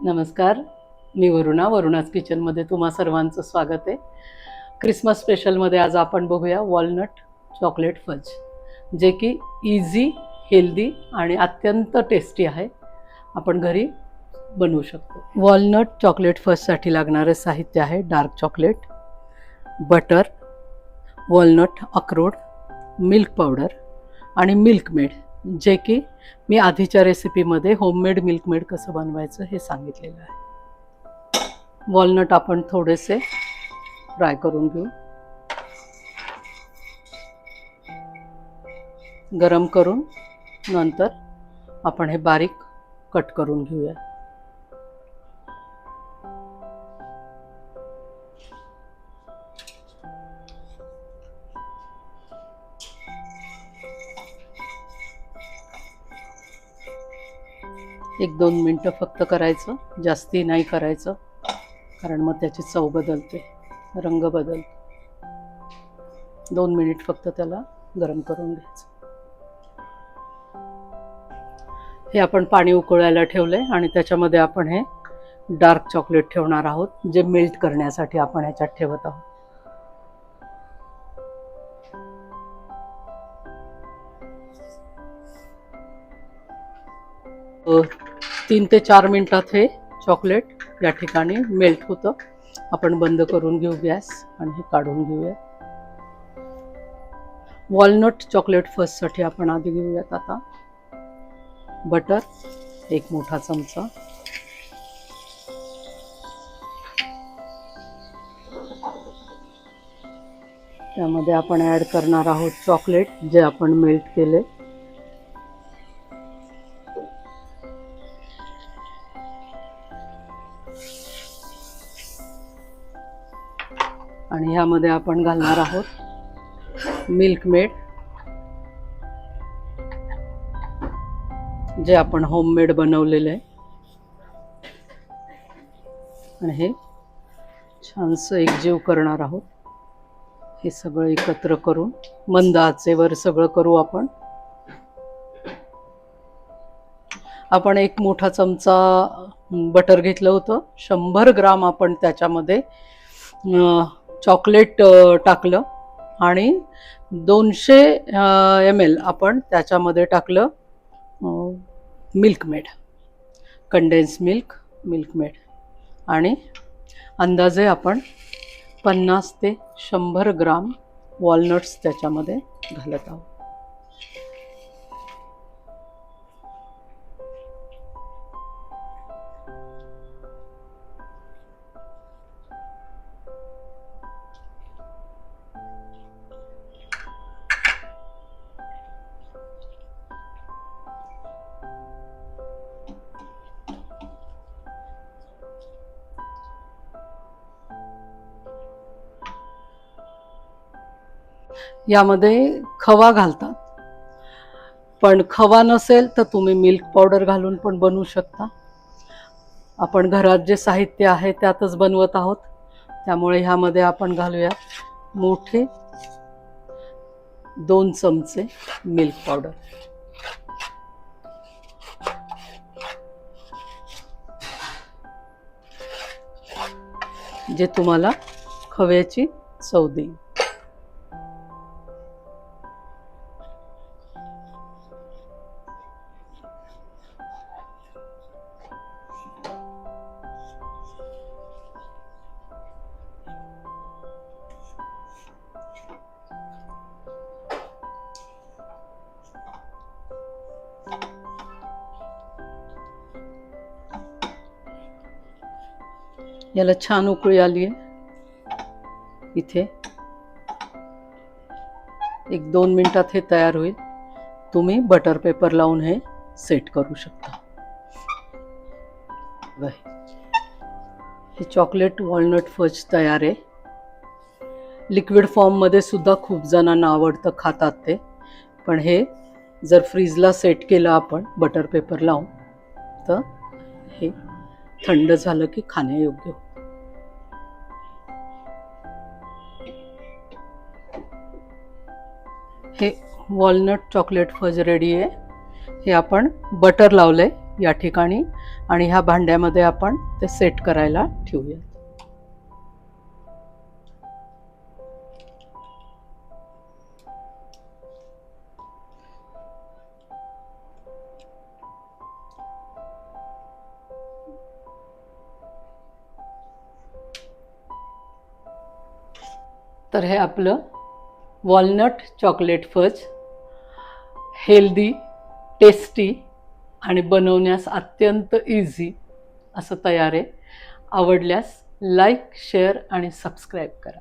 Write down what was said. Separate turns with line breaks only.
नमस्कार, मी वरुणाज किचनमध्ये तुम्हा सर्वांचं स्वागत आहे. क्रिसमस स्पेशलमध्ये आज आपण बघूया वॉलनट चॉकलेट फज, जे की इझी, हेल्दी आणि अत्यंत टेस्टी आहे. आपण घरी बनवू शकतो. वॉलनट चॉकलेट फजसाठी लागणारे साहित्य आहे डार्क चॉकलेट, बटर, वॉलनट अक्रोड, मिल्क पावडर आणि मिल्कमेड, जे की मी आधीच्या रेसिपीमध्ये होममेड मिल्कमेड कसं बनवायचं हे सांगितलेलं आहे. वॉलनट आपण थोडेसे फ्राय करून घेऊ. गरम करून नंतर आपण हे बारीक कट करून घेऊया. एक 2 मिनटं फक्त करायचं, जास्ती नाही करायचं, कारण मग त्याची चव बदलते, रंग बदलतो. 2 मिनिट फक्त त्याला गरम करून घ्यायचं. हे आपण पाणी उकळायला ठेवलंय आणि त्याच्यामध्ये आपण हे डार्क चॉकलेट ठेवणार आहोत, जे मेल्ट करण्यासाठी आपण ह्याच्यात ठेवत आहोत. अ, 3 ते 4 मिनिटात हे चॉकलेट या ठिकाणी मेल्ट होतं. आपण बंद करून घेऊ गॅस आणि हे काढून घेऊया. वॉलनट चॉकलेट फजसाठी आपण आधी घेऊयात आता बटर, 1 मोठा चमचा, त्यामध्ये आपण ॲड करणार आहोत चॉकलेट जे आपण मेल्ट केले. आणि ह्यामध्ये आपण घालणार आहोत मिल्कमेड, जे आपण होममेड बनवलेलं आहे. आणि हे छानसं एकजीव करणार आहोत. हे सगळं एकत्र करून मंद आचेवर सगळं करू आपण. आपण 1 मोठा चमचा बटर घेतलं होतं. 100 ग्राम आपण त्याच्यामध्ये चॉकलेट टाकलं आणि 200 ml आपण त्याच्यामध्ये टाकलं मिल्कमेड, कंडेन्स मिल्कमेड. आणि अंदाजे आपण 50 ते 100 ग्राम वॉलनट्स त्याच्यामध्ये घालत आहोत. यामध्ये खवा घालतात, पण खवा नसेल तर तुम्ही मिल्क पावडर घालून पण बनवू शकता. आपण घरात जे साहित्य आहे त्यातच बनवत आहोत, त्यामुळे ह्यामध्ये आपण घालूया मोठे 2 चमचे मिल्क पावडर. जे तुम्हाला खव्याची चव देईल. याला छान उकळी आली आहे. इथे 1-2 मिनिटात हे तयार होईल. तुम्ही बटर पेपर लावून हे सेट करू शकता. हे चॉकलेट वॉलनट फज तयार आहे. लिक्विड फॉर्ममध्ये सुद्धा खूप जणांना आवडतं, खातात ते. पण हे जर फ्रीजला सेट केलं आपण बटर पेपर लावून, तर हे थंड झालं की खाण्यायोग्य होतं. हे वॉलनट चॉकलेट फज रेडी आहे. हे आपण बटर लावलंय या ठिकाणी आणि ह्या भांड्यामध्ये आपण ते सेट करायला ठेवूया. तर हे आपलं walnut chocolate fudge healthy, tasty आणि बनवण्यास अत्यंत इझी असं तयार आहे. आवडल्यास लाईक, शेअर आणि सबस्क्राईब करा.